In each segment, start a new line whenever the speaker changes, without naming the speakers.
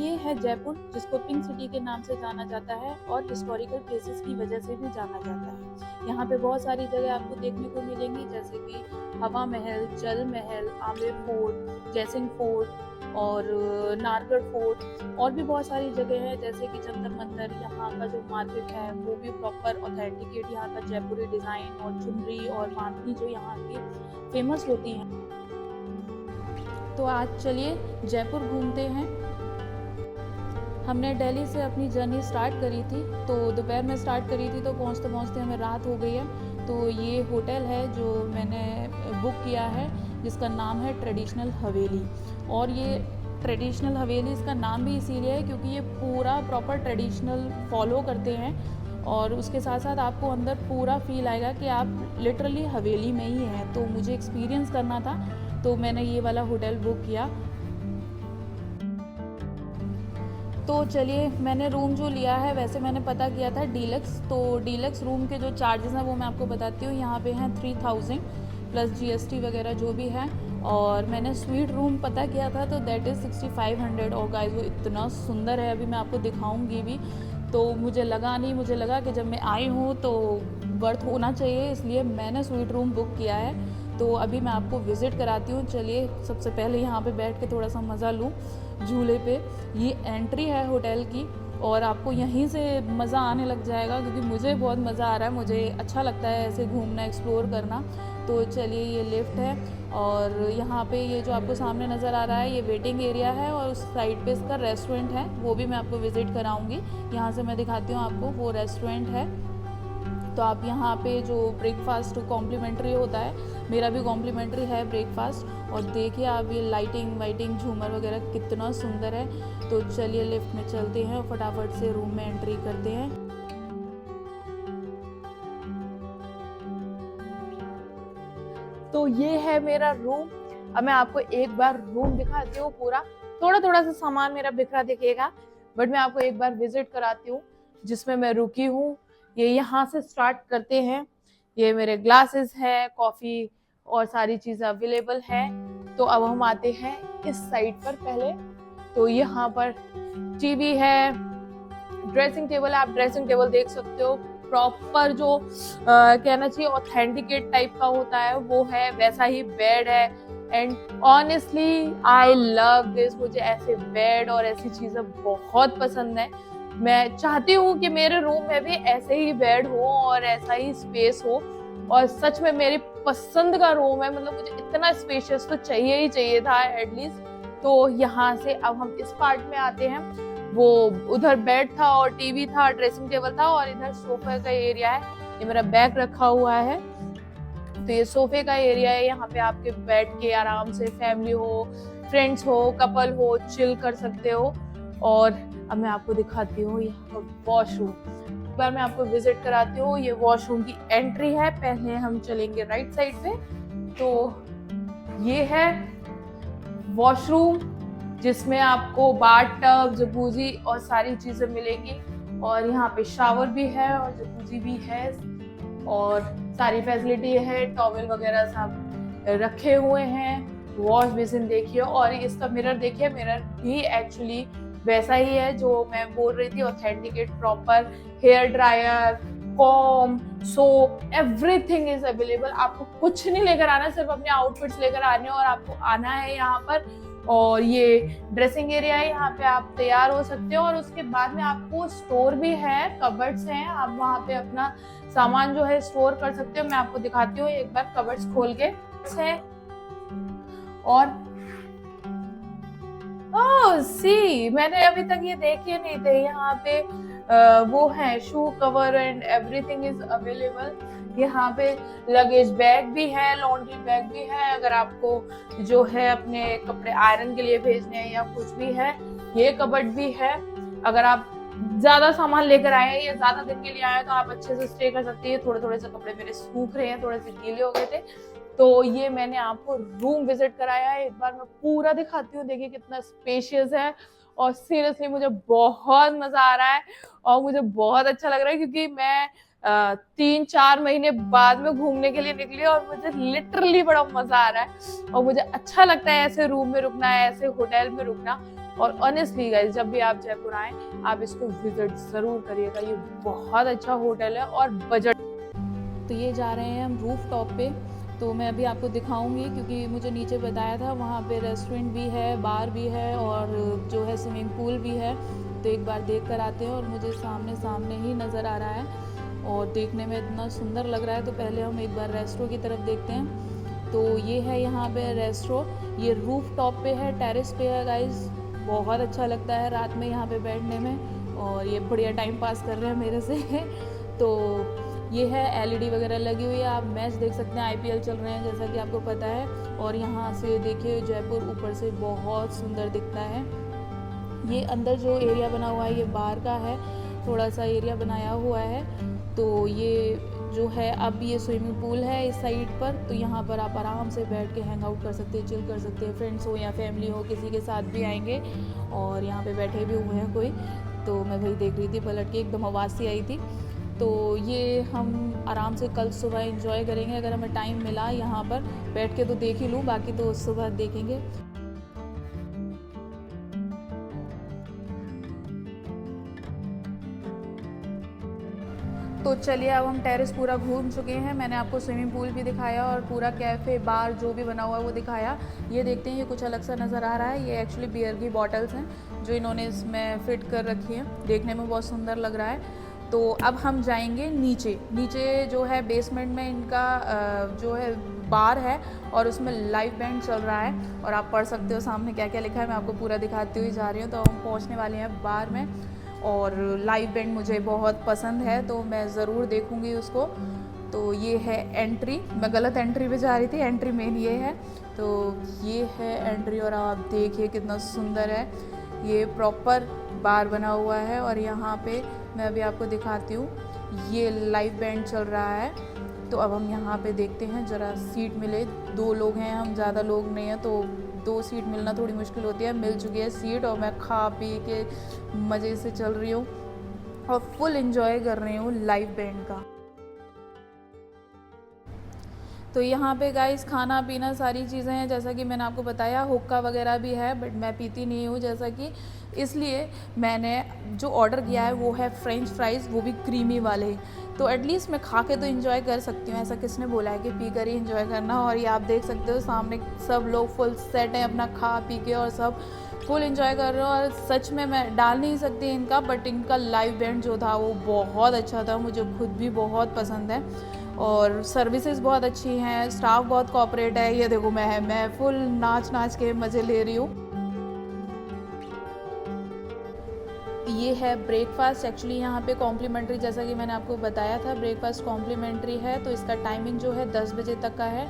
ये है जयपुर, जिसको पिंक सिटी के नाम से जाना जाता है और हिस्टोरिकल प्लेसेस की वजह से भी जाना जाता है। यहाँ पे बहुत सारी जगह आपको देखने को मिलेंगी, जैसे कि हवा महल, जल महल, आमेर फोर्ट, जयसिंह फोर्ट और नारगढ़ फोर्ट, और भी बहुत सारी जगह है जैसे कि जंतर मंतर। यहाँ का जो मार्केट है वो भी प्रॉपर ऑथेंटिकेट यहाँ का जयपुरी डिज़ाइन और चुनरी और बांधनी जो यहाँ की फेमस होती हैं। तो आज चलिए जयपुर घूमते हैं। हमने दिल्ली से अपनी जर्नी स्टार्ट करी थी, तो दोपहर में स्टार्ट करी थी, तो पहुंचते पहुंचते हमें रात हो गई है। तो ये होटल है जो मैंने बुक किया है, जिसका नाम है ट्रेडिशनल हवेली। और ये ट्रेडिशनल हवेली इसका नाम भी इसीलिए है क्योंकि ये पूरा प्रॉपर ट्रेडिशनल फॉलो करते हैं, और उसके साथ साथ आपको अंदर पूरा फील आएगा कि आप लिटरली हवेली में ही हैं। तो मुझे एक्सपीरियंस करना था, तो मैंने ये वाला होटल बुक किया। तो चलिए, मैंने रूम जो लिया है वैसे मैंने पता किया था डीलक्स। तो डीलक्स रूम के जो चार्जेस हैं वो मैं आपको बताती हूँ। यहाँ पे हैं 3000 प्लस GST वगैरह जो भी है। और मैंने स्वीट रूम पता किया था, तो दैट इज़ 6500। और गाइस वो इतना सुंदर है, अभी मैं आपको दिखाऊंगी भी। तो मुझे लगा कि जब मैं आई हूँ तो वर्थ होना चाहिए, इसलिए मैंने स्वीट रूम बुक किया है। तो अभी मैं आपको विज़िट कराती हूँ। चलिए, सबसे पहले यहाँ पे बैठ के थोड़ा सा मज़ा लूँ झूले पे। ये एंट्री है होटल की, और आपको यहीं से मज़ा आने लग जाएगा क्योंकि मुझे बहुत मज़ा आ रहा है। मुझे अच्छा लगता है ऐसे घूमना, एक्सप्लोर करना। तो चलिए, ये लिफ्ट है, और यहाँ पे ये जो आपको सामने नज़र आ रहा है ये वेटिंग एरिया है, और उस साइड पे इसका रेस्टोरेंट है, वो भी मैं आपको विज़िट कराऊंगी। यहाँ से मैं दिखाती हूँ आपको, वो रेस्टोरेंट है। तो आप यहाँ पे जो ब्रेकफास्ट कॉम्प्लीमेंट्री होता है, मेरा भी कॉम्प्लीमेंट्री है ब्रेकफास्ट। और देखिए आप ये लाइटिंग वाइटिंग झूमर वगैरह कितना सुंदर है। तो चलिए लिफ्ट में चलते हैं और फटाफट से रूम में एंट्री करते हैं। तो ये है मेरा रूम। अब मैं आपको एक बार रूम दिखाती हूँ पूरा। थोड़ा थोड़ा सा सामान मेरा बिखरा दिखेगा, बट मैं आपको एक बार विजिट कराती हूँ जिसमें मैं रुकी हूँ। ये यहाँ से स्टार्ट करते हैं। ये मेरे ग्लासेस है, कॉफी और सारी चीजें अवेलेबल है। तो अब हम आते हैं इस साइड पर पहले। तो यहाँ पर टीवी है, ड्रेसिंग टेबल है, आप ड्रेसिंग टेबल देख सकते हो। प्रॉपर जो कहना चाहिए ऑथेंटिकेट टाइप का होता है वो है, वैसा ही बेड है। And honestly I love this. मुझे ऐसे बेड और ऐसी चीजें बहुत पसंद है। मैं चाहती हूँ कि मेरे रूम में भी ऐसे ही बेड हो और ऐसा ही स्पेस हो, और सच में मेरी पसंद का रूम है। मतलब मुझे इतना स्पेशियस तो चाहिए ही चाहिए था एटलीस्ट। तो यहाँ से अब हम इस पार्ट में आते हैं। वो उधर बेड था और टीवी था, ड्रेसिंग टेबल था, और इधर सोफे का एरिया है। ये मेरा बैग रखा हुआ है, तो ये सोफे का एरिया है। यहाँ पे आपके बैठ के आराम से फैमिली हो, फ्रेंड्स हो, कपल हो, चिल कर सकते हो। और अब मैं आपको दिखाती हूँ यहाँ पर वॉशरूम। एक बार मैं आपको विजिट कराती हूँ। ये वॉशरूम की एंट्री है। पहले हम चलेंगे राइट साइड पे। तो ये है वॉशरूम, जिसमें आपको बाथ टब, जकूजी और सारी चीजें मिलेंगी। और यहाँ पे शावर भी है और जकूजी भी है, और सारी फैसिलिटी है। टॉवेल वगैरह सब रखे हुए हैं। वॉश बेसिन देखिए, और इसका मिरर देखिए। मिरर भी एक्चुअली वैसा ही है जो मैं बोल रही थी, authenticate proper. Hair dryer, comb, soap, everything is available. आपको कुछ नहीं लेकर आना, सिर्फ अपने आउटफिट्स लेकर आने और आपको आना है यहाँ पर। और ये ड्रेसिंग एरिया है, यहाँ पे आप तैयार हो सकते हो। और उसके बाद में आपको स्टोर भी है, कबर्ड्स हैं, आप वहाँ पे अपना सामान जो है स्टोर कर सकते हो। मैं आपको दिखाती हूँ एक बार कबर्ड्स खोल के है। और ओह सी, मैंने अभी तक ये देखे नहीं थे। यहाँ पे वो है shoe cover and everything is available. यहाँ पे लगेज बैग भी है, लॉन्ड्री बैग भी है, अगर आपको जो है अपने कपड़े आयरन के लिए भेजने हैं या कुछ भी है। ये कबर्ड भी है। अगर आप ज्यादा सामान लेकर आए हैं या ज्यादा दिन के लिए आए हैं तो आप अच्छे से स्टे कर सकते हैं। थोड़े थोड़े से कपड़े मेरे सूख रहे हैं, थोड़े से गीले हो गए थे। तो ये मैंने आपको रूम विजिट कराया है। एक बार मैं पूरा दिखाती हूँ। देखिए कितना स्पेशियस है, और सीरियसली मुझे बहुत मजा आ रहा है और मुझे बहुत अच्छा लग रहा है, क्योंकि मैं 3-4 महीने बाद में घूमने के लिए निकली और मुझे लिटरली बड़ा मजा आ रहा है। और मुझे अच्छा लगता है ऐसे रूम में रुकना, ऐसे होटल में रुकना। और ऑनेस्टली गाइस, जब भी आप जयपुर आएँ आप इसको विजिट ज़रूर करिएगा। ये बहुत अच्छा होटल है और बजट। तो ये जा रहे हैं हम रूफ टॉप पे, तो मैं अभी आपको दिखाऊंगी क्योंकि मुझे नीचे बताया था वहाँ पे रेस्टोरेंट भी है, बार भी है और जो है स्विमिंग पूल भी है। तो एक बार देख कर आते हैं और मुझे सामने सामने ही नज़र आ रहा है और देखने में इतना सुंदर लग रहा है। तो पहले हम एक बार रेस्टोरेंट की तरफ देखते हैं। तो ये है यहाँ पे रेस्टोरेंट, ये रूफ टॉप पे है, टेरेस पे है गाइज। बहुत अच्छा लगता है रात में यहाँ पे बैठने में और ये बढ़िया टाइम पास कर रहे हैं मेरे से तो ये है एलईडी वगैरह लगी हुई है, आप मैच देख सकते हैं, आईपीएल चल रहे हैं जैसा कि आपको पता है। और यहाँ से देखिए जयपुर ऊपर से बहुत सुंदर दिखता है। ये अंदर जो एरिया बना हुआ है ये बार का है, थोड़ा सा एरिया बनाया हुआ है। तो ये जो है अब ये स्विमिंग पूल है इस साइड पर, तो यहाँ पर आप आराम से बैठ के हैंग आउट कर सकते हैं, चिल कर सकते हैं। फ्रेंड्स हो या फैमिली हो, किसी के साथ भी आएंगे। और यहाँ पे बैठे भी हुए हैं कोई, तो मैं वही देख रही थी पलट के, एकदम आवाज़ सी आई थी। तो ये हम आराम से कल सुबह एंजॉय करेंगे, अगर हमें टाइम मिला यहाँ पर बैठ के तो देख ही लूँ, बाकी तो सुबह देखेंगे। तो चलिए अब हम टेरेस पूरा घूम चुके हैं, मैंने आपको स्विमिंग पूल भी दिखाया और पूरा कैफ़े बार जो भी बना हुआ है वो दिखाया। ये देखते हैं, ये कुछ अलग सा नज़र आ रहा है, ये एक्चुअली बियर की बॉटल्स हैं जो इन्होंने इसमें फ़िट कर रखी हैं, देखने में बहुत सुंदर लग रहा है। तो अब हम जाएंगे नीचे। नीचे जो है बेसमेंट में इनका जो है बार है और उसमें लाइव बैंड चल रहा है और आप पढ़ सकते हो सामने क्या क्या लिखा है, मैं आपको पूरा दिखाती हुई जा रही हूँ। तो हम पहुँचने वाले हैं बार में और लाइव बैंड मुझे बहुत पसंद है तो मैं ज़रूर देखूँगी उसको। तो ये है एंट्री, मैं गलत एंट्री पे जा रही थी, एंट्री मेन ये है। तो ये है एंट्री और आप देखिए कितना सुंदर है, ये प्रॉपर बार बना हुआ है। और यहाँ पे मैं अभी आपको दिखाती हूँ, ये लाइव बैंड चल रहा है। तो अब हम यहाँ पे देखते हैं, ज़रा सीट मिले, 2 लोग हैं हम, ज़्यादा लोग नहीं हैं तो 2 सीट मिलना थोड़ी मुश्किल होती है। मिल चुकी है सीट और मैं खा पी के मज़े से चल रही हूँ और फुल एंजॉय कर रही हूँ लाइव बैंड का। तो यहाँ पे गाइस खाना पीना सारी चीज़ें हैं, जैसा कि मैंने आपको बताया, हुक्का वगैरह भी है बट मैं पीती नहीं हूँ जैसा कि, इसलिए मैंने जो ऑर्डर किया है वो है फ्रेंच फ्राइज़, वो भी क्रीमी वाले। तो एटलीस्ट मैं खा के तो इन्जॉय कर सकती हूँ, ऐसा किसने बोला है कि पी कर ही इन्जॉय करना। और ये आप देख सकते हो सामने सब लोग फुल सेट हैं अपना खा पी के और सब फुल एंजॉय कर रहे हो। और सच में मैं डाल नहीं सकती इनका, बट इनका लाइव बैंड जो था वो बहुत अच्छा था, मुझे खुद भी बहुत पसंद है और सर्विसेज बहुत अच्छी हैं, स्टाफ बहुत कोऑपरेट है। ये देखो मैं फुल नाच नाच के मज़े ले रही हूँ। ये है ब्रेकफास्ट, एक्चुअली यहाँ पे कॉम्प्लीमेंट्री, जैसा कि मैंने आपको बताया था ब्रेकफास्ट कॉम्प्लीमेंट्री है। तो इसका टाइमिंग जो है 10 बजे तक का है।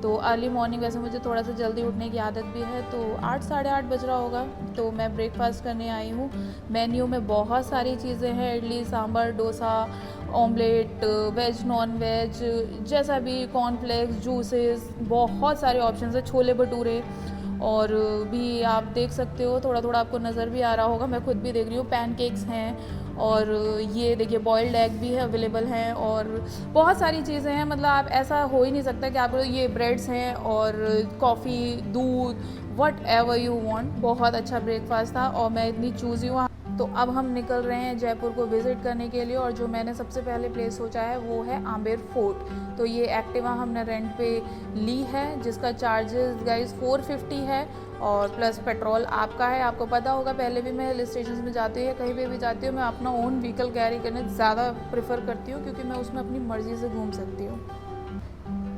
तो अर्ली मॉर्निंग, वैसे मुझे थोड़ा सा जल्दी उठने की आदत भी है, तो 8 साढ़े 8 बज रहा होगा तो मैं ब्रेकफास्ट करने आई हूँ। मेन्यू में बहुत सारी चीज़ें हैं, idli sambar dosa omelette, veg non veg, जैसा भी, कॉर्नफ्लेक्स, जूसेस, बहुत सारे ऑप्शन है, छोले भटूरे और भी आप देख सकते हो, थोड़ा थोड़ा आपको नज़र भी आ रहा होगा, मैं खुद भी देख रही हूँ। पैनकेक्स हैं और ये देखिए बॉइल्ड एग भी है अवेलेबल हैं और बहुत सारी चीज़ें हैं। मतलब आप ऐसा हो ही नहीं सकता कि आप ये ब्रेड्स हैं और कॉफ़ी, दूध, वट एवर यू वांट। बहुत अच्छा ब्रेकफास्ट था और मैं इतनी चूज़ी हूँ। तो अब हम निकल रहे हैं जयपुर को विज़िट करने के लिए और जो मैंने सबसे पहले प्लेस सोचा है वो है आमेर फोर्ट। तो ये एक्टिवा हमने रेंट पे ली है जिसका चार्जेस गाइस 450 है और प्लस पेट्रोल आपका है। आपको पता होगा, पहले भी मैं हिल स्टेशन में जाती हूँ या कहीं पे भी जाती हूँ, मैं अपना ओन व्हीकल कैरी करने ज़्यादा प्रेफर करती हूँ क्योंकि मैं उसमें अपनी मर्ज़ी से घूम सकती हूँ।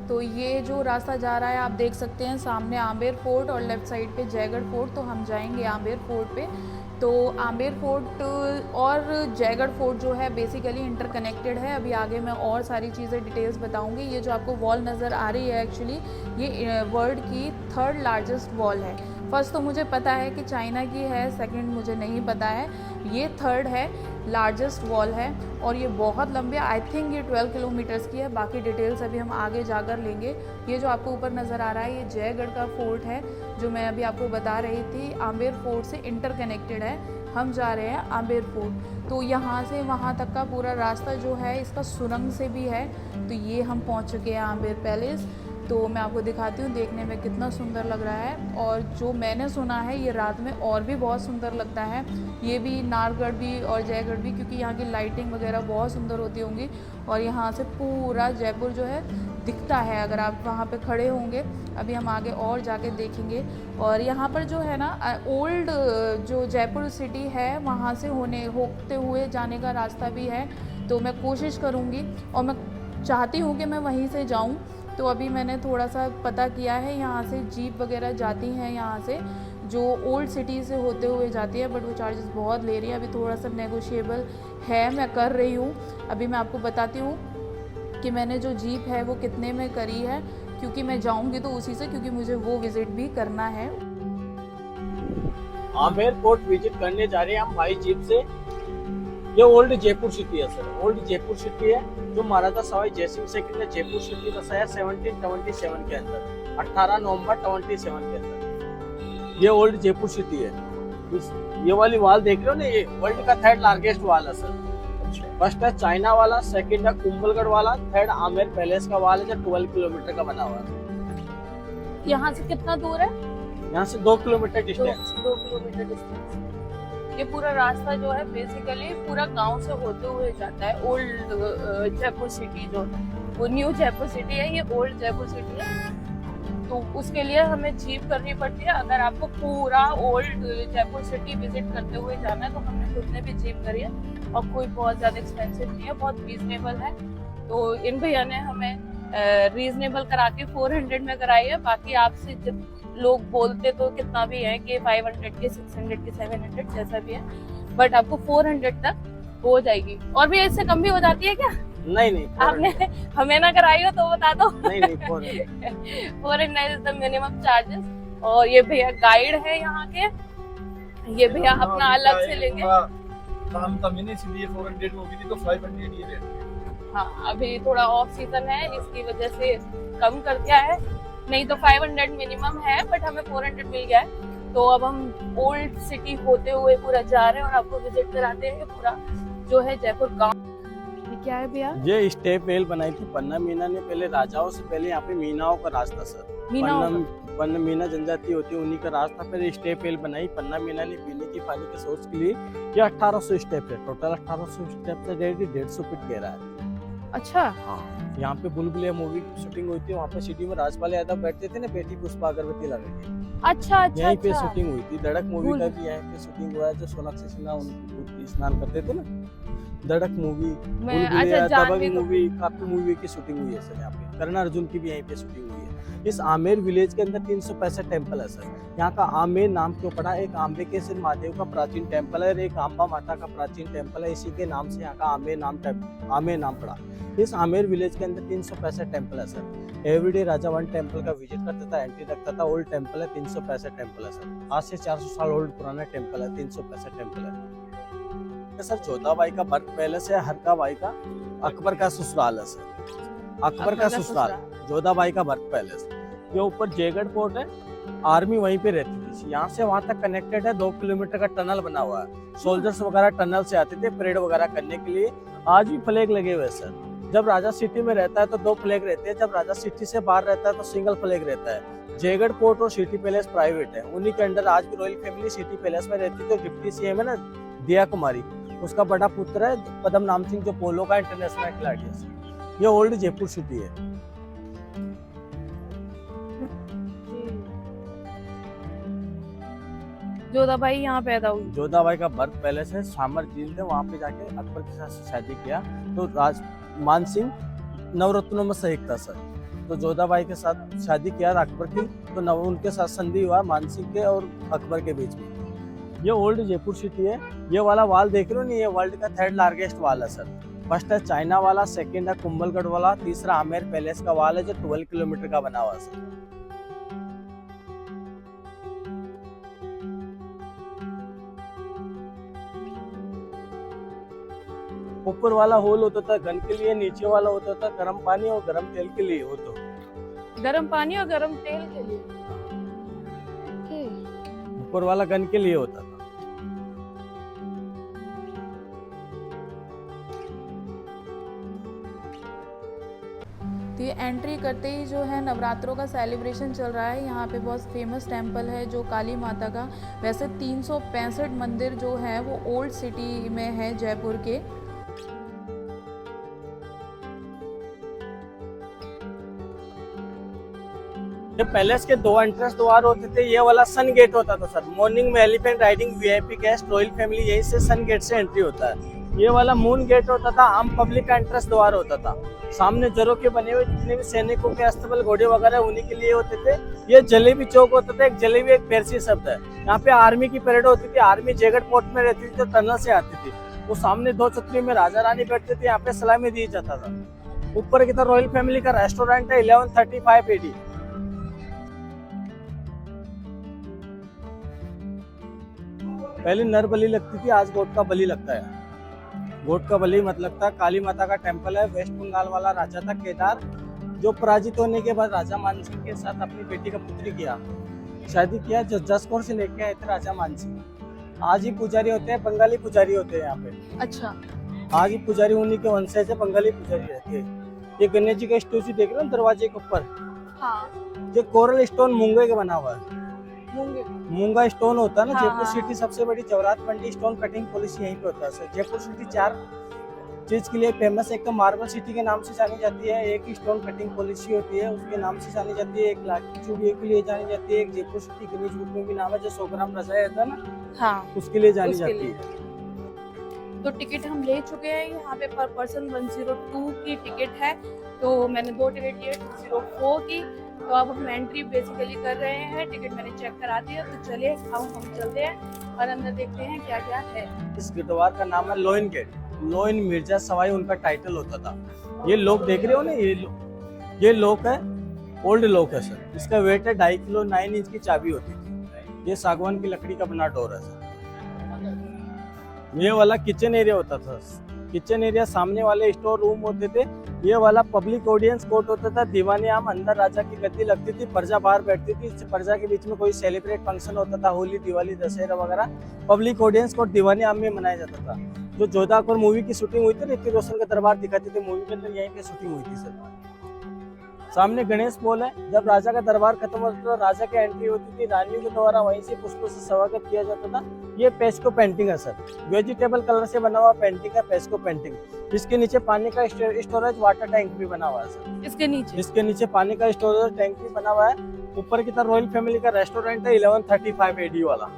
तो ये जो रास्ता जा रहा है आप देख सकते हैं, सामने आमेर फोर्ट और लेफ़्ट साइड पे जयगढ़ फोर्ट। तो हम जाएंगे आमेर फोर्ट पे। तो आमेर फोर्ट और जयगढ़ फोर्ट जो है बेसिकली इंटरकनेक्टेड है। अभी आगे मैं और सारी चीज़ें डिटेल्स बताऊंगी। ये जो आपको वॉल नज़र आ रही है एक्चुअली ये वर्ल्ड की 3rd लार्जेस्ट वॉल है। फर्स्ट तो मुझे पता है कि चाइना की है, सेकंड मुझे नहीं पता है, ये 3rd है, लार्जेस्ट वॉल है और ये बहुत लंबी है। आई थिंक ये 12 किलोमीटर्स की है, बाकी डिटेल्स अभी हम आगे जाकर लेंगे। ये जो आपको ऊपर नज़र आ रहा है ये जयगढ़ का फोर्ट है जो मैं अभी आपको बता रही थी, आमेर फोर्ट से इंटरकनेक्टेड है। हम जा रहे हैं आमेर फोर्ट। तो यहाँ से वहाँ तक का पूरा रास्ता जो है इसका सुरंग से भी है। तो ये हम पहुँच चुके हैं आमेर पैलेस। तो मैं आपको दिखाती हूँ देखने में कितना सुंदर लग रहा है। और जो मैंने सुना है ये रात में और भी बहुत सुंदर लगता है, ये भी नाहरगढ़ भी और जयगढ़ भी, क्योंकि यहाँ की लाइटिंग वगैरह बहुत सुंदर होती होंगी। और यहाँ से पूरा जयपुर जो है दिखता है अगर आप वहाँ पे खड़े होंगे। अभी हम आगे और जाके देखेंगे। और यहाँ पर जो है ना ओल्ड जो जयपुर सिटी है वहाँ से होते हुए जाने का रास्ता भी है, तो मैं कोशिश करूँगी और मैं चाहती हूँ कि मैं वहीं से जाऊँ। तो अभी मैंने थोड़ा सा पता किया है, यहाँ से जीप वगैरह जाती हैं यहाँ से जो ओल्ड सिटी से होते हुए जाती है, बट वो चार्जेस बहुत ले रही है। अभी थोड़ा सा नेगोशिएबल है, मैं कर रही हूँ। अभी मैं आपको बताती हूँ कि मैंने जो जीप है वो कितने में करी है, क्योंकि मैं जाऊँगी तो उसी से, क्योंकि मुझे वो विज़िट भी करना है।
आमेर फोर्ट विजिट करने जा रहे हैं हम भाई जीप से। ये ओल्ड जयपुर सिटी है सर, ओल्ड जयपुर सिटी है जो महाराजा सवाई जयसिंह सेकंड ने जयपुर सिटी बसाया 1727 के अंदर, 18 नवंबर 27 के अंदर। ये ओल्ड जयपुर सिटी है। ये वाली वॉल देख रहे हो ना, ये वर्ल्ड का 3rd लार्जेस्ट वॉल है सर। फर्स्ट है चाइना वाला, सेकंड है कुंभलगढ़ वाला, 3rd आमेर पैलेस का वॉल है जो 12 किलोमीटर का बना हुआ है।
यहाँ से कितना दूर है?
यहाँ से 2 किलोमीटर डिस्टेंस।
2 kilometre distance. ये पूरा रास्ता जो है बेसिकली पूरा गांव से होते हुए जाता है। ओल्ड जयपुर सिटी जो है वो न्यू जयपुर सिटी है, ये ओल्ड जयपुर सिटी है। तो उसके लिए हमें जीप करनी पड़ती है। अगर आपको पूरा ओल्ड जयपुर सिटी विजिट करते हुए जाना है तो हमने खुद ने भी जीप करी है, और कोई बहुत ज़्यादा एक्सपेंसिव नहीं है, बहुत रीजनेबल है। तो इन भैया ने हमें रीजनेबल करा के 400 में कराई है। बाकी आपसे जब लोग बोलते तो कितना भी है कि 500 के 600 के 700 जैसा भी है, बट आपको 400 तक हो जाएगी। और भी इससे कम भी हो जाती है क्या?
नहीं
आपने हमें ना कराई हो तो बता दो।
नहीं
400 इज द मिनिमम चार्जेस। और ये भैया गाइड है यहाँ के, ये भैया अपना अलग से लेंगे।
काम कम ही नहीं, इसलिए 400 होगी थी तो 500 ये रेट।
हाँ, अभी थोड़ा ऑफ सीजन है इसकी वजह से कम कर दिया है, नहीं तो 500 मिनिमम है, बट हमें 400 मिल गया है। तो अब हम ओल्ड सिटी होते हुए पूरा जा रहे हैं और आपको विजिट कराते हैं पूरा जो है जयपुर गांव। ये क्या है भैया?
ये स्टेप वेल बनाई थी पन्ना मीना ने, पहले राजाओं से पहले यहाँ पे मीनाओं का रास्ता सर। पन्ना मीना जनजाति होती है, उन्हीं का रास्ता। फिर स्टेप वेल बनाई पन्ना मीना ने पीने की पानी के सोर्स के लिए। ये 1800 स्टेप है, टोटल 1800 स्टेप से 150 फीट गहरा है।
अच्छा,
हाँ, यहाँ पे बुलबुलिया मूवी की शूटिंग हुई थी। वहाँ पे सिटी में राजपाल यादव बैठते थे ना, बेटी पुष्पा अगरबत्ती लगा के।
अच्छा,
यहीं पे शूटिंग हुई थी। धड़क मूवी का भी यहीं पे शूटिंग हुआ है, जो सोनाक्षी सिन्हा उनकी स्नान करते थे ना। धड़क मूवी, दबंग मूवी, काफी मूवी की शूटिंग हुई है सर यहाँ पे। करण अर्जुन की भी यहीं पे शूटिंग हुई है। इस आमेर विलेज के अंदर 365 टेम्पल है सर। यहाँ का आमेर नाम क्यों पड़ा? एक अम्बिकेश्वर महादेव का प्राचीन टेम्पल है और एक अम्बा माता का प्राचीन टेम्पल है। इसी के नाम से यहाँ का आमेर नाम पड़ा। इस आमेर विलेज के अंदर 365 टेम्पल है सर। एवरीडे राजा 1 टेम्पल का विजिट करता था, एंट्री रखता था। ओल्ड टेम्पल है, 365 टेम्पल है सर। आज से 400 साल ओल्ड पुराना टेम्पल है, 365 टेम्पल है सर। जोधाबाई का बर्थ पैलेस है, हरका बाई का अकबर का ससुराल है सर। अकबर का ससुराल, जोधाबाई का बर्थ पैलेस। ये ऊपर जयगढ़ फोर्ट है, आर्मी वहीं पे रहती थी। यहाँ से वहां तक कनेक्टेड है, 2 किलोमीटर का टनल बना हुआ है। सोल्जर्स वगैरह टनल से आते थे परेड वगैरह करने के लिए। आज भी फ्लैग लगे हुए सर। जब राजा सिटी में रहता है तो 2 फ्लैग रहते हैं, जब राजा सिटी से बाहर रहता है तो सिंगल फ्लैग रहता है। जयगढ़ फोर्ट और सिटी पैलेस प्राइवेट है, उन्हीं के अंडर आज भी रॉयल फैमिली सिटी पैलेस में रहती है। तो डिप्टी सीएम है ना दिया कुमारी, उसका बड़ा पुत्र है पद्म नाम सिंह, जो पोलो का इंटरनेशनल खिलाड़ी है। ये ओल्ड जयपुर सिटी है।
जोधाबाई यहाँ पैदा हुई।
जोधाबाई का बर्थ पैलेस है, सामर झील थे, वहाँ पे जाके अकबर के साथ शादी किया। तो राज मान सिंह नवरत्नों में से एक था सर। तो जोधाबाई के साथ शादी किया अकबर की, तो उनके साथ संधि हुआ मान सिंह के और अकबर के बीच में। ये ओल्ड जयपुर सिटी है। ये वाला वॉल देख रहे हो नहीं, ये वर्ल्ड का 3rd लार्जेस्ट वॉल है सर। फर्स्ट है चाइना वाला, सेकंड है कुंभलगढ़ वाला, तीसरा आमेर पैलेस का वॉल है जो 12 किलोमीटर का बना हुआ है सर। ऊपर वाला होल होता था गन के लिए, नीचे वाला होता था गर्म पानी और गर्म तेल के लिए।
गर्म पानी और गर्म तेल के लिए।
ऊपर वाला गन के लिए होता था।
थी। एंट्री करते ही जो है नवरात्रों का सेलिब्रेशन चल रहा है। यहाँ पे बहुत फेमस टेम्पल है जो काली माता का। वैसे 365 मंदिर जो है वो ओल्ड सिटी में है जयपुर के।
ये पैलेस के 2 एंट्रेंस द्वार होते थे। ये वाला सन गेट होता था सर। मॉर्निंग में elephant riding VIP guest royal family यहीं से सन गेट से एंट्री होता है। ये वाला मून गेट होता था। आम पब्लिक का एंट्रेंस द्वार होता था। सामने जरों के बने हुए जितने भी सैनिकों के अस्तबल घोड़े वगैरह उन्हीं के लिए होते थे। ये जलेबी चौक होता था। एक जलेबी एक पेरसी शब्द है। यहाँ पे आर्मी की परेड होती थी। आर्मी जैकेट पोर्ट में रहती थी तो टनल से आती थी। वो सामने 2 छतरी में राजा रानी बैठते थे। यहाँ पे सलामी दी जाता था। ऊपर की तरफ रॉयल फैमिली का रेस्टोरेंट है 1135 AD। पहले नर बलि लगती थी, आज गोट का बलि लगता है। गोट का बलि मतलब था काली माता का टेम्पल है। वेस्ट बंगाल वाला राजा था केदार, जो पराजित होने के बाद राजा मानसिंह के साथ अपनी बेटी का पुत्री किया शादी किया। जो जसकोर से लेके आए थे राजा मानसिंह। आज ही पुजारी होते हैं, बंगाली पुजारी होते हैं यहाँ पे।
अच्छा,
आज ही पुजारी उन्हीं के वंशज है, बंगाली पुजारी रहते हैं। ये गणेश जी का स्टैचू देख रहे हो दरवाजे के ऊपर।
हाँ,
ये कोरल स्टोन मूंगे का बना हुआ है।
मूंगे
मूंगा स्टोन होता है ना।
हाँ,
जयपुर
हाँ,
सिटी
हाँ।
सबसे बड़ी जवरात मंडी स्टोन कटिंग पॉलिसी यहीं पे होता है सर। जयपुर सिटी 4 चीज के लिए फेमस है। एक तो मार्बल सिटी के नाम से जानी जाती है, एक स्टोन कटिंग पॉलिसी होती है उसके नाम से जानी जाती है, एक लाख की चूड़ियों के लिए जानी जाती है, एक जयपुर सिटी गणेश बुक में भी नाम है जो 100 ग्राम रसाया जाता है ना,
हाँ,
उसके लिए जानी
उसके
जाती
लिए।
है।
तो टिकट हम ले चुके हैं। यहाँ पे पर पर्सन 102 की टिकट है। तो मैंने 2 टिकट लिए 204 की। तो अब हम एंट्री बेसिकली कर रहे हैं। टिकट मैंने चेक करा दिया। तो चलिए अब हम चलते हैं और अंदर देखते हैं क्या क्या है।
इस द्वार का नाम है लोइन गेट। लोइन मिर्जा सवाई उनका टाइटल होता था। ये लोग देख रहे हो ना, ये लोक है, ओल्ड लोक है सर। इसका वेट है 2.5 किलो। 9 इंच की चाबी होती थी। ये सागवान की लकड़ी का बना डोर है सर। ये वाला किचन एरिया होता था। किचन एरिया सामने वाले स्टोर रूम होते थे। ये वाला पब्लिक ऑडियंस कोर्ट होता था। दीवानी आम अंदर राजा की गद्दी लगती थी, प्रजा बाहर बैठती थी। प्रजा के बीच में कोई सेलिब्रेट फंक्शन होता था, होली, दिवाली, दशहरा वगैरह, पब्लिक ऑडियंस कोर्ट दीवानी आम में मनाया जाता था। जो जोधा अकबर मूवी की शूटिंग हुई थी, ऋतिक रोशन का दरबार दिखाते थे मूवी के अंदर, यहीं पे शूटिंग हुई थी सर। सामने गणेश पोल है। जब राजा का दरबार खत्म होता था, राजा की एंट्री होती थी, रानियों के द्वारा वहीं से पुष्पों से स्वागत किया जाता था। ये पेस्को पेंटिंग है सर। वेजिटेबल कलर से बना हुआ पेंटिंग है, पेस्को पेंटिंग। इसके नीचे पानी का स्टोरेज वाटर टैंक भी बना हुआ है सर। इसके नीचे पानी का स्टोरेज टैंक भी बना हुआ है। ऊपर की तरफ रॉयल फैमिली का रेस्टोरेंट है 1135 AD वाला।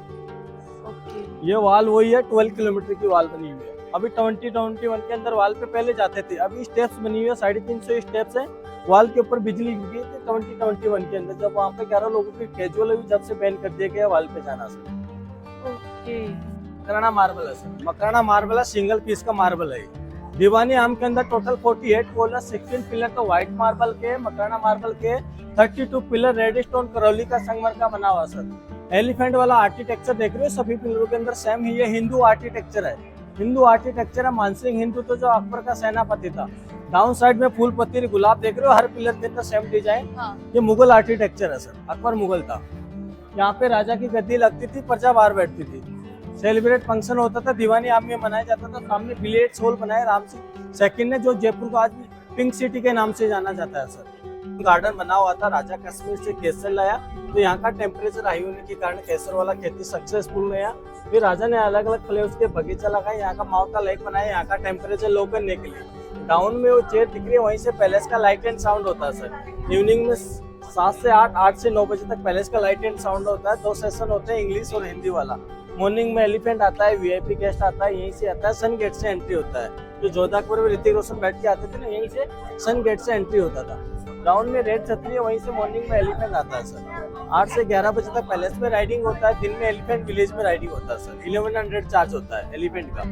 ये वॉल वही है, 12 किलोमीटर की वॉल बनी हुई है। अभी 2021 के अंदर वॉल पे पहले जाते थे, अभी स्टेप्स बनी हुई है, 350 स्टेप्स है। वॉल के ऊपर बिजली गिरी थी 2021 के अंदर, जब वहाँ पे 11 लोगों की कैजुअल हुई, जब से बैन कर दिया गया वॉल पे जाना सर। मकराना मार्बल है सर। मकराना मार्बल है, सिंगल पीस का मार्बल है। दीवानी आम के अंदर टोटल 48 कॉलर, 16 पिलर तो व्हाइट मार्बल के, मकराना मार्बल के 32 पिलर रेड स्टोन करौली का संगमर का बना हुआ सर। एलिफेंट वाला आर्किटेक्चर देख रहे हो, सभी पिलरों के अंदर सेम ही। ये हिंदू आर्किटेक्चर है। हिंदू आर्किटेक्चर है। मानसिंह हिंदू तो जो अकबर का सेनापति था। डाउन साइड में फूल पत्ती गुलाब देख रहे हो, हर पिलर के अंदर सेम डिजाइन।
हाँ।
ये मुगल आर्किटेक्चर है सर। अकबर मुगल था। यहाँ पे राजा की गद्दी लगती थी, प्रजा बाहर बैठती थी, सेलिब्रेट फंक्शन होता था, दीवानी आम में मनाया जाता था। सामने बिलियर्ड्स हॉल बनाए राम सिंह सेकंड ने, जो जयपुर को आज भी पिंक सिटी के नाम से जाना जाता है सर। गार्डन बना हुआ था। राजा कश्मीर से केसर लाया, तो यहाँ का टेम्परेचर हाई होने के कारण केसर वाला खेती सक्सेसफुल गया। फिर राजा ने अलग अलग फ्लेवर्स के बगीचा लगाए। यहाँ का माउंटा लेक बनाया, यहाँ का टेम्परेचर लो करने के लिए। डाउन में वो चेयर दिख रही है, वहीं से पैलेस का लाइट एंड साउंड होता है सर। इवनिंग में 7 से 8, 8 से 9 बजे तक पैलेस का लाइट एंड साउंड होता है। 2 सेशन होते हैं, इंग्लिश और हिंदी वाला। मॉर्निंग में एलिफेंट आता है, वीआईपी गेस्ट आता है, यहीं से आता है, सन गेट से एंट्री होता है। जो जोधापुर में ऋतिक रोशन बैठ के आते थे ना, यहीं से सन गेट से एंट्री होता था। ग्राउंड में रेड छतरी है, वहीं से मॉर्निंग में एलिफेंट आता है सर। 8 से 11 बजे तक पैलेस में राइडिंग होता है। दिन में एलिफेंट विलेज में राइडिंग होता है सर। 1100 चार्ज होता है एलिफेंट का।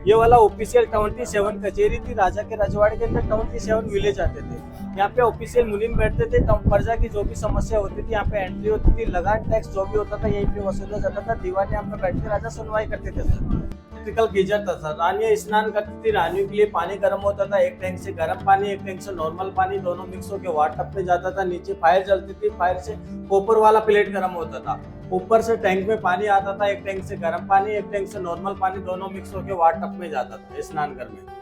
ये वाला ऑफिशियल 27 कचेरी थी। राजा के रजवाड़े के अंदर 27 विलेज आते थे। यहाँ पे ऑफिशियल मुनीम बैठते थे। प्रजा की जो भी समस्या होती थी, यहाँ पे एंट्री होती थी। लगान टैक्स जो भी होता था यहीं पे वसूला जाता था। दीवानी यहाँ पे बैठ के राजा सुनवाई करते थे सर। इलेक्ट्रिकल गीजर था सर। रानियां स्नान करती थी, रानियों के लिए पानी गर्म होता था। एक टैंक से गर्म पानी, एक टैंक से नॉर्मल पानी, दोनों मिक्स होकर वाट टप में जाता था। नीचे फायर जलती थी, फायर से कॉपर वाला प्लेट गर्म होता था। ऊपर से टैंक में पानी आता था, एक टैंक से गर्म पानी, एक टैंक से नॉर्मल पानी, दोनों मिक्स होकर वाट टप में जाता था स्नान करने।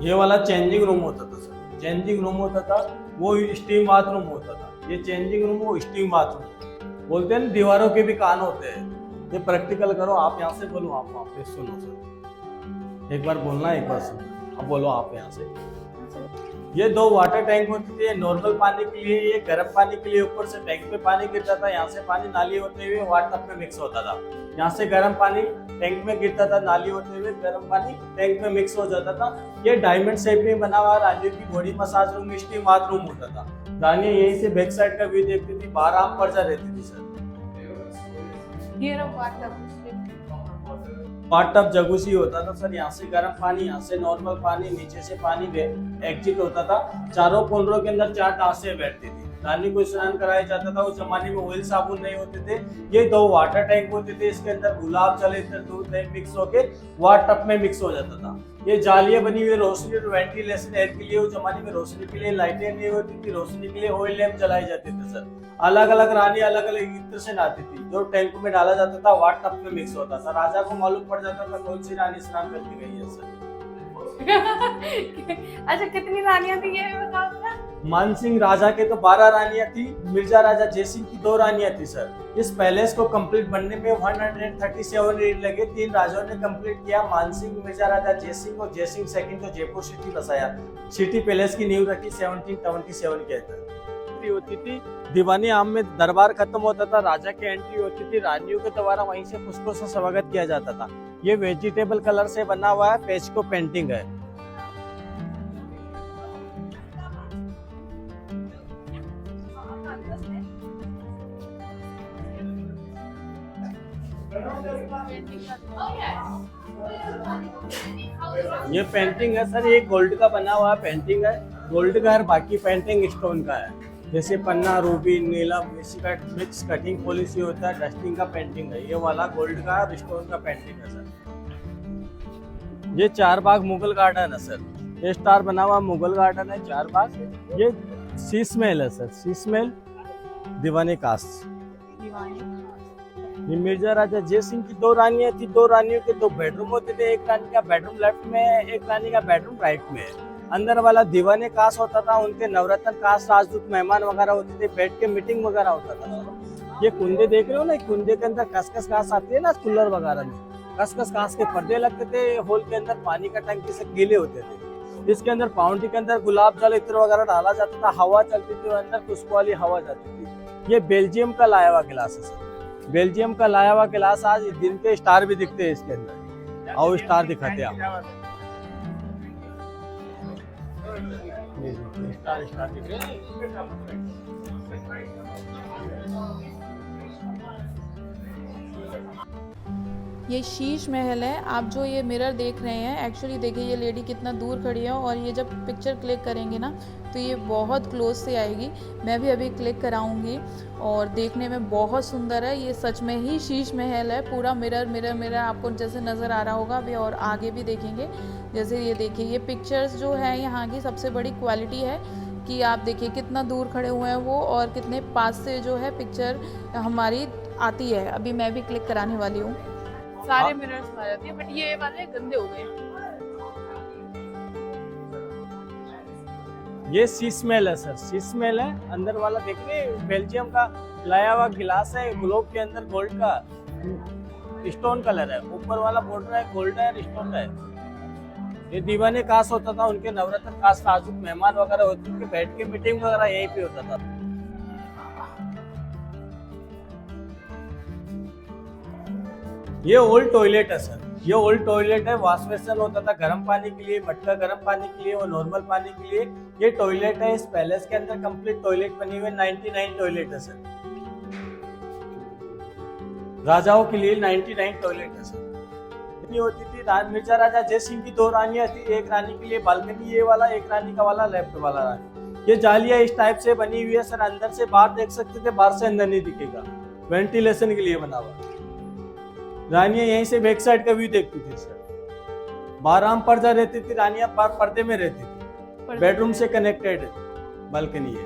ये वाला चेंजिंग रूम होता था सर, चेंजिंग रूम होता था, वो स्टीम बाथरूम होता था। ये चेंजिंग रूम, वो स्टीम बाथरूम। बोलते हैं ना दीवारों के भी कान होते हैं। ये प्रैक्टिकल करो, आप यहाँ से बोलो, आप वहाँ पे सुनो सर। एक बार बोलना, एक बार सुनो, अब बोलो आप यहाँ से। ये 2 वाटर टैंक होते थे, नॉर्मल पानी के लिए, ये गर्म पानी के लिए। ऊपर से टैंक पे पानी गिरता था, यहाँ से पानी नाली होते हुए वाटर टब में मिक्स होता था। यहाँ से गर्म पानी टैंक में गिरता था, नाली होते हुए गर्म पानी टैंक में मिक्स हो जाता था। ये डायमंड शेप में बना हुआ रानियों की body massage room, steam bathroom होता था। रानियां यहीं से बैक साइड का व्यू देखती थी, 12 आम पर्जा रहती थी सर।
ये रहा
बाथ टब जगूसी होता था सर। यहाँ से गर्म पानी, यहाँ से नॉर्मल पानी, नीचे से पानी एग्जिट होता था। चारों कोनरों के अंदर 4 टांसे बैठती थी। रानी को स्नान कराया जाता था। उस जमाने में ऑयल साबुन नहीं होते थे। ये 2 वाटर टैंक होते थे, इसके अंदर गुलाब जल, इधर दूध दही मिक्स होके वाटर टब में मिक्स हो जाता था। ये जालियां बनी हुई रोशनी और वेंटिलेशन एयर के लिए। उस जमाने में रोशनी के लिए लाइटें नहीं होती थी, रोशनी के लिए ऑयल लैंप जलाई जाते थे सर। अलग अलग रानी अलग अलग इत्र से नहाती थी। जो टैंक में डाला जाता था वाटर टब में मिक्स होता था। राजा को मालूम पड़ जाता था कौन सी रानी स्नान करके गई है सर।
अच्छा, कितनी रानियां थी ये बताओ जरा।
मानसिंह राजा के तो 12 रानियां थी। मिर्जा राजा जयसिंह की 2 रानियां थी सर। इस पैलेस को कंप्लीट बनने में 137 ईयर लगे। 3 राजाओं ने कंप्लीट किया। मानसिंह, मिर्जा राजा जयसिंह और जयसिंह सेकंड को जयपुर सिटी बसाया। सिटी पैलेस की नींव रखी 1777 के अंदर। होती थी दीवानी आम में दरबार खत्म होता था, राजा की एंट्री होती थी। रानियों के द्वारा वहीं से पुष्पों से स्वागत किया जाता था। ये वेजिटेबल कलर से बना हुआ है, पेस्को पेंटिंग है। ये पेंटिंग है सर, ये गोल्ड का बना हुआ पेंटिंग है। गोल्ड का है, बाकी पेंटिंग स्टोन का है। जैसे पन्ना, रूबी, नीलम, इसी का मिक्स कटिंग पॉलिसी होता है। डस्टिंग का पेंटिंग है। ये वाला गोल्ड का और स्टोन का पेंटिंग है सर। ये 4 बाग मुगल गार्डन है सर। ये स्टार बना हुआ मुगल गार्डन है, 4 बाग। ये शीश महल है सर, शीश महल दीवाने कास्ट। ये मिर्जा राजा जयसिंह की 2 रानियां थी। 2 रानियों के 2 बेडरूम होते थे। एक रानी का बेडरूम लेफ्ट में है, एक रानी का बेडरूम राइट में है। अंदर वाला दीवाने कास होता था। उनके नवरत्न कास, राजदूत मेहमान वगैरह होते थे। बैठ के मीटिंग वगैरह होता था। ये कुंदे देख रहे हो ना, कुंदे के अंदर कसकस कास आती है ना कूलर वगैरह में। कसकस कास के पर्दे लगते थे। हॉल के अंदर पानी का टंकी से गीले होते थे। इसके अंदर पाउंड्री के अंदर गुलाब जल, इत्र वगैरह डाला जाता था। हवा चलती थी, अंदर खुशबू वाली हवा जाती थी। ये बेल्जियम का लाया हुआ गिलास है सर। बेल्जियम का लाया हुआ गिलास। आज दिन के स्टार भी दिखते हैं इसके अंदर। आओ स्टार दिखाते हैं आप। स्टार दिख रहे हैं।
ये शीश महल है। आप जो ये मिरर देख रहे हैं, एक्चुअली देखिए ये लेडी कितना दूर खड़ी है और ये जब पिक्चर क्लिक करेंगे ना तो ये बहुत क्लोज से आएगी। मैं भी अभी क्लिक कराऊंगी और देखने में बहुत सुंदर है। ये सच में ही शीश महल है। पूरा मिरर मिरर मिरर आपको जैसे नज़र आ रहा होगा अभी, और आगे भी देखेंगे। जैसे ये देखिए, ये पिक्चर्स जो है यहाँ की सबसे बड़ी क्वालिटी है कि आप देखिए कितना दूर खड़े हुए हैं वो और कितने पास से जो है पिक्चर हमारी आती है। अभी मैं भी क्लिक कराने वाली हूँ। सारे मिरर्स आ जाती है, बट ये वाले गंदे हो गए।
ये शीश महल है सर, शीश महल है। अंदर वाला देख रहे हैं, बेल्जियम का लाया हुआ गिलास है। ग्लोब के अंदर गोल्ड का स्टोन कलर है। ऊपर वाला बॉर्डर है गोल्ड है, स्टोन का है। ये दीवाने कास होता था। उनके नवरत्न कास, राजदूत मेहमान वगैरह होते थे। बैठ के मीटिंग वगैरह यहीं पे होता था। ये ओल्ड टॉयलेट है सर। ये ओल्ड टॉयलेट है। वॉश बेसिन होता था गर्म पानी के लिए, मटका गर्म पानी के लिए और नॉर्मल पानी के लिए। ये टॉयलेट है। इस पैलेस के अंदर कंप्लीट टॉयलेट बनी हुई 99 टॉयलेट है सर। राजाओं के लिए 99 टॉयलेट है सर। इतनी होती थी। मिर्जा राजा जयसिंह की 2 रानियां थी। एक रानी के लिए बालकनी ये वाला, एक रानी का वाला लेफ्ट वाला रानी। ये जालियां इस टाइप से बनी हुई है सर। अंदर से बाहर देख सकते थे, बाहर से अंदर नहीं दिखेगा। वेंटिलेशन के लिए बना हुआ। रानियां यहीं से बैक साइड का व्यू देखती थी सर। 12 आम पर्दा रहती थी। रानियां पर्दे में रहती थी। बेडरूम से कनेक्टेड बालकनी है।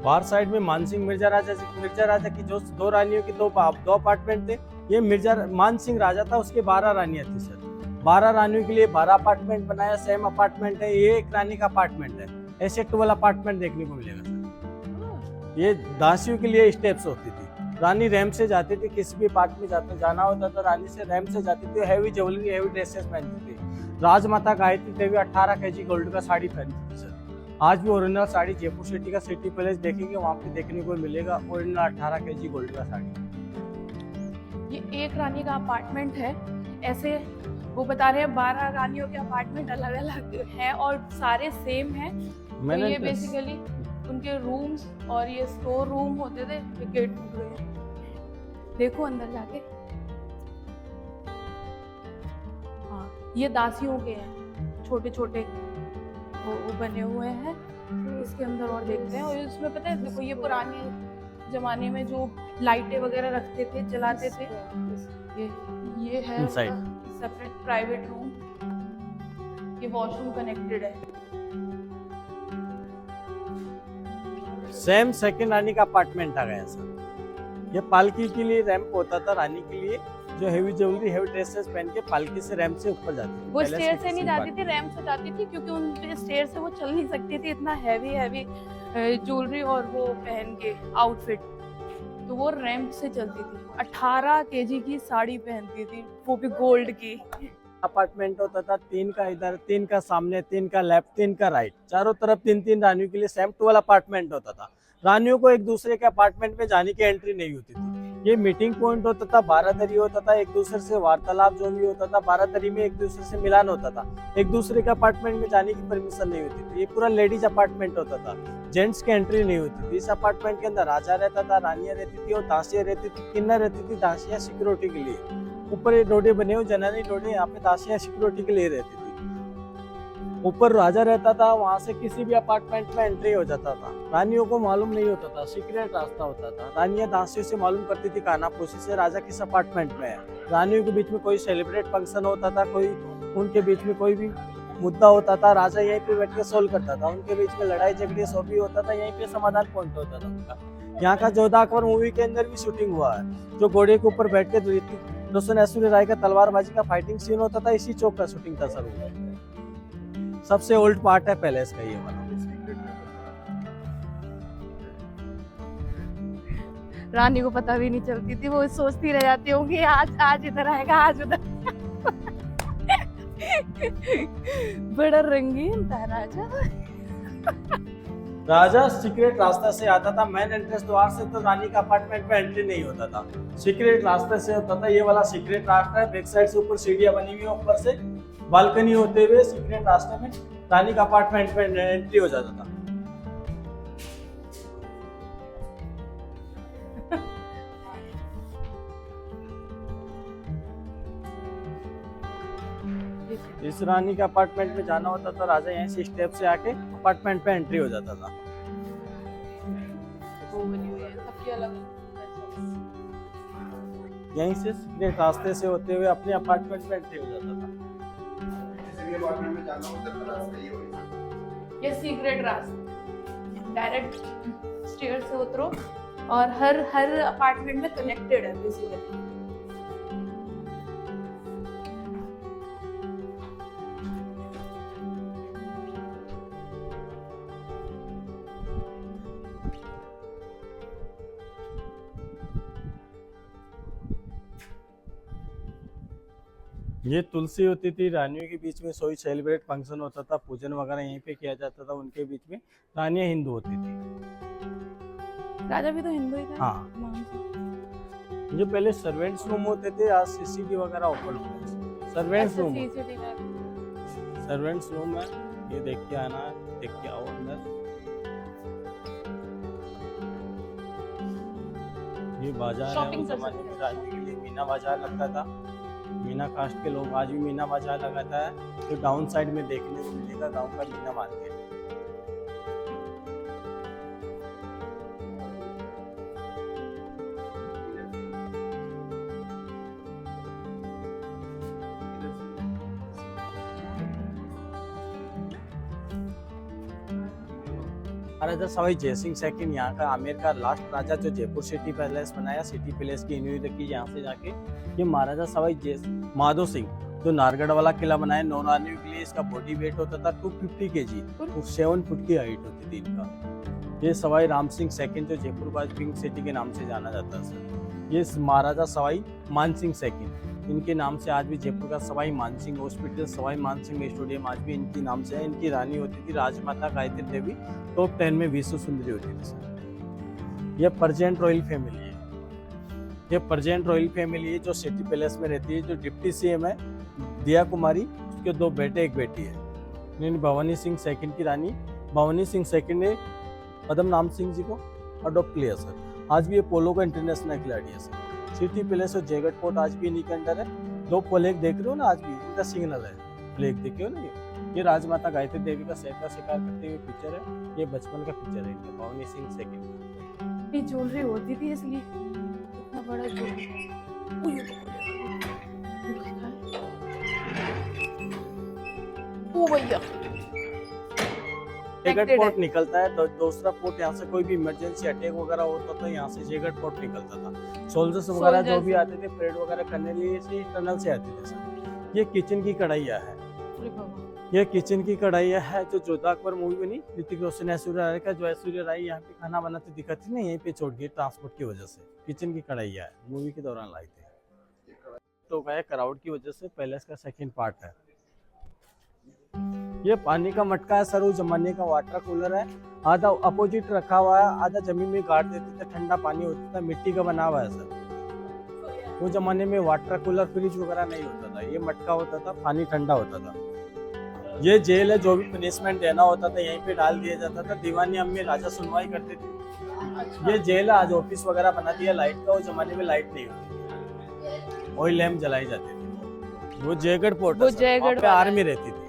बाहर साइड में मानसिंह मिर्जा राजा की जो 2 रानियों की 2 अपार्टमेंट थे। ये मिर्जा मानसिंह राजा था, उसके 12 रानियां थी सर। 12 रानियों के लिए 12 अपार्टमेंट बनाया, सेम अपार्टमेंट है, ये एक रानी का अपार्टमेंट है। ऐसे 12 अपार्टमेंट देखने को मिलेगा सर। ये दासियों के लिए स्टेप्स होती थी, रानी रैंप से जाती थी, किसी भी पार्ट में जाना होता था रानी से रैंप से जाती थी, हैवी ज्वेलरी हैवी ड्रेसेस पहनती थी। राजमाता गायत्री देवी 18 kg गोल्ड का साड़ी पहनती थी सर। आज भी ओरिजिनल साड़ी जयपुर सिटी का सिटी पैलेस देखेंगे वहाँ पे देखने को मिलेगा, ओरिजिनल 18 kg गोल्ड का साड़ी।
ये एक रानी का अपार्टमेंट है, ऐसे वो बता रहे हैं 12 रानियों के अपार्टमेंट अलग अलग हैं और सारे सेम हैं। तो ये बेसिकली उनके रूम्स और ये स्टोर रूम होते थे, गेट टूट गए। देखो अंदर जाके, हाँ ये दासियों के हैं, छोटे छोटे वो बने हुए हैं। इसके अंदर और देखते हैं, और इसमें पता है देखो ये पुराने जमाने में जो लाइटें वगैरह रखते थे जलाते थे, ये है सेपरेट प्राइवेट रूम, ये वॉशरूम कनेक्टेड है।
सेम सेकंड रानी का अपार्टमेंट आ गया सर। ये पालकी के लिए रैंप होता था रानी के लिए, जो हेवी ज्वेलरी हेवी ड्रेसेस पहन के पालकी से रैंप से ऊपर जाती थी।
वो स्टेयर से नहीं जाती थी, रैंप से जाती थी, क्योंकि उन पे स्टेयर से वो चल नहीं सकती थी, इतना हैवी हैवी ज्वेलरी और वो पहन के आउटफिट, तो वो रैंप से चलती थी। 18 kg की साड़ी पहनती थी, वो भी गोल्ड की।
अपार्टमेंट होता था, 3 का इधर, 3 का सामने, 3 का लेफ्ट, 3 का राइट, चारों तरफ 3-3 रानियों के लिए सेम 12 अपार्टमेंट होता था। रानियों को एक दूसरे के अपार्टमेंट में जाने की एंट्री नहीं होती थी। ये मीटिंग पॉइंट होता था, बारादरी होता था, एक दूसरे से वार्तालाप जो भी होता था, बारादरी में एक दूसरे से मिलान होता था। एक दूसरे के अपार्टमेंट में जाने की परमिशन नहीं होती थी। ये पूरा लेडीज अपार्टमेंट होता था, जेंट्स की एंट्री नहीं होती थी। इस अपार्टमेंट के अंदर राजा रहता था, रानियां रहती थी और दासियां रहती थी, किन्नर रहती थी, दासियां सिक्योरिटी के लिए। ऊपर ये डोडे बने हुए जनानी डोडे, यहाँ पे दासियां सिक्योरिटी के लिए रहती थी। ऊपर राजा रहता था, वहां से किसी भी अपार्टमेंट में एंट्री हो जाता था। रानियों को मालूम नहीं होता था, सीक्रेट रास्ता होता था। रानियां दासियों से मालूम करती थी कानाफूसी से राजा किस अपार्टमेंट में है। रानियों के बीच में कोई सेलिब्रेट फंक्शन होता था, कोई उनके बीच में कोई भी मुद्दा होता था, राजा यहीं पे बैठ के सोल्व करता था। उनके बीच में लड़ाई झगड़े सो भी होता था, यहीं पे समाधान पॉइंट होता था उनका। यहाँ का जोधा अकबर मूवी के अंदर भी शूटिंग हुआ है, जो घोड़े के ऊपर बैठ के रोशन ऐश्वर्या राय का तलवारबाजी का फाइटिंग सीन होता था, इसी चौक का शूटिंग था सर। सबसे ओल्ड पार्ट है पैलेस का ये वाला।
रानी को पता भी नहीं चलती थी, वो सोचती रह जाती होंगी आज इधर आएगा, आज उधर। बड़ा रंगीन था राजा।
राजा सीक्रेट रास्ता से आता था, मेन एंट्रेंस द्वार से, तो रानी का अपार्टमेंट में एंट्री नहीं होता था, सीक्रेट रास्ते से होता था। ये वाला सीक्रेट रास्ता है, बैक साइड से ऊपर सीढ़ियां बनी हुई है, ऊपर से बालकनी होते हुए सीक्रेट रास्ते में रानी का अपार्टमेंट में एंट्री हो जाता था। इस रानी के अपार्टमेंट में जाना होता था, राजा यहीं से स्टेप से आके अपार्टमेंट पे एंट्री हो जाता था। यहीं से सीक्रेट रास्ते से होते हुए अपने अपार्टमेंट में एंट्री हो जाता था।
ये सीक्रेट रास्ता, डायरेक्ट स्टेयर से उतरो और हर अपार्टमेंट में कनेक्टेड है बेसिकली।
ये तुलसी होती थी, रानियों के बीच में सोई सेलिब्रेट फंक्शन होता था, पूजन वगैरह यहीं पे किया जाता था। उनके बीच में रानियां हिंदू होती थी,
राजा भी तो हिंदू ही था।
हाँ, जो पहले सर्वेंट्स रूम होते थे, आज सीसीटीवी वगैरह ओपन हो गए। सर्वेंट्स रूम, सर्वेंट्स रूम है, ये देख के आना है, देख के आओ अंदर। ये बाजार है, उस जमाने में रानी के लिए मीना बाजार लगता था। मीना कास्ट के लोग आज भी मीना बाजार लगाता है, तो डाउन साइड में देखने को मिलेगा गांव का मीना मार्केट। महाराजा सवाई जयसिंह सेकंड यहाँ का आमेर का लास्ट राजा, जो जयपुर सिटी पैलेस बनाया, सिटी पैलेस की इन्यूरी रखी यहाँ से जाके। ये महाराजा सवाई माधो सिंह जो नारगढ़ वाला किला बनाया नौरानियों के लिए, इसका बॉडी वेट होता था 250 kg, तो 7 फुट की हाइट होती थी इनका। ये सवाई राम सिंह सेकंड, जो जयपुर का पिंक सिटी के नाम से जाना जाता है सर। ये महाराजा सवाई मान सिंह सेकंड, इनके नाम से आज भी जयपुर का सवाई मान सिंह हॉस्पिटल, सवाई मान सिंह स्टेडियम आज भी इनके नाम से है। इनकी रानी होती थी राजमाता गायत्री देवी, टॉप 10 में विश्व सुंदरी होती थी सर। ये प्रेजेंट रॉयल फैमिली है, ये प्रेजेंट रॉयल फैमिली है जो सिटी पैलेस में रहती है। जो डिप्टी सीएम है दिया कुमारी, उसके 2 बेटे 1 बेटी है। इन्होंने भवानी सिंह सेकंड की रानी भवानी सिंह सेकंड ने पदम नाम सिंह जी को अडॉप्ट लिया सर। आज भी ये पोलो का इंटरनेशनल खिलाड़ी है सर। सिटी पैलेस और जयगढ़ फोर्ट आज भी इन्हीं के अंडर है। 2 फ्लैग देख रहे हो ना, आज भी इनका सिग्नल है, फ्लैग देखे हो ना। ये राजमाता गायत्री देवी का शहर का शिकार करते हुए पिक्चर है। ये बचपन का पिक्चर है इनका, भवानी सिंह सेकंड का।
ये ज्वेलरी होती थी इसलिए इतना बड़ा ज्वेलरी। ओ भैया
जयगढ़ पोर्ट निकलता है, दूसरा पोर्ट यहाँ से कोई भी इमरजेंसी अटैक वगैरह होता था, यहाँ से जयगढ़ पोर्ट निकलता था। सोल्जर्स वगैरह जो भी आते थे परेड वगैरह करने लिए इसी टनल से आते थे सर। ये किचन की कढ़ाइयाँ है, ये किचन की कढ़ाइयाँ है जो जोधा अकबर मूवी बनी, ऋतिक रोशन ऐश्वर्या राय का, जो ऐश्वर्या राय यहाँ पे खाना बनाते दिखाती ना, यहीं पे छोड़ गई ट्रांसपोर्ट की वजह से। किचन की कढ़ाइयाँ है, मूवी के दौरान लाई थी। तो गए क्राउड की वजह से पैलेस का सेकंड पार्ट है। ये पानी का मटका है सर, उस जमाने का वाटर कूलर है। आधा अपोजिट रखा हुआ है, आधा जमीन में गाड़ देते थे, ठंडा पानी होता था, मिट्टी का बना हुआ है सर। उस जमाने में वाटर कूलर फ्रिज वगैरह नहीं होता था, ये मटका होता था, पानी ठंडा होता था। ये जेल है, जो भी पनिशमेंट देना होता था यहीं पे डाल दिया जाता था। दीवानी अम्मी राजा सुनवाई करते थे। ये जेल है, आज ऑफिस वगैरह बना दिया लाइट का। उस जमाने में लाइट नहीं होती, ऑयल लैम्प जलाई जाती थी। वो जयगढ़ पोर्ट है, वहाँ पे आर्मी रहती थी।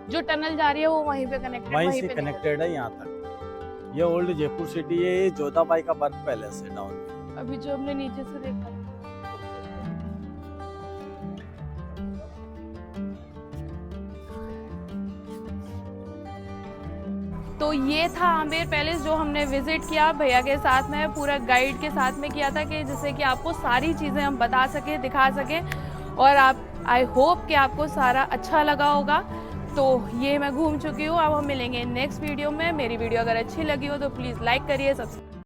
जो टनल जा रही है वो वहीं पे कनेक्टेड,
वहीं से कनेक्टेड है यहाँ तक। ये ओल्ड जयपुर सिटी है, ये जोधाबाई का बर्थ पैलेस है डाउन में।
अभी जो हमने नीचे से देखा। तो ये था आमेर पैलेस जो हमने विजिट किया भैया के साथ में, पूरा गाइड के साथ में किया था, कि जिससे कि आपको सारी चीज़ें हम बता सके, दिखा सके। और आप आई होप कि आपको सारा अच्छा लगा होगा। तो ये मैं घूम चुकी हूँ। अब हम मिलेंगे नेक्स्ट वीडियो में। मेरी वीडियो अगर अच्छी लगी हो तो प्लीज़ लाइक करिए, सब्सक्राइब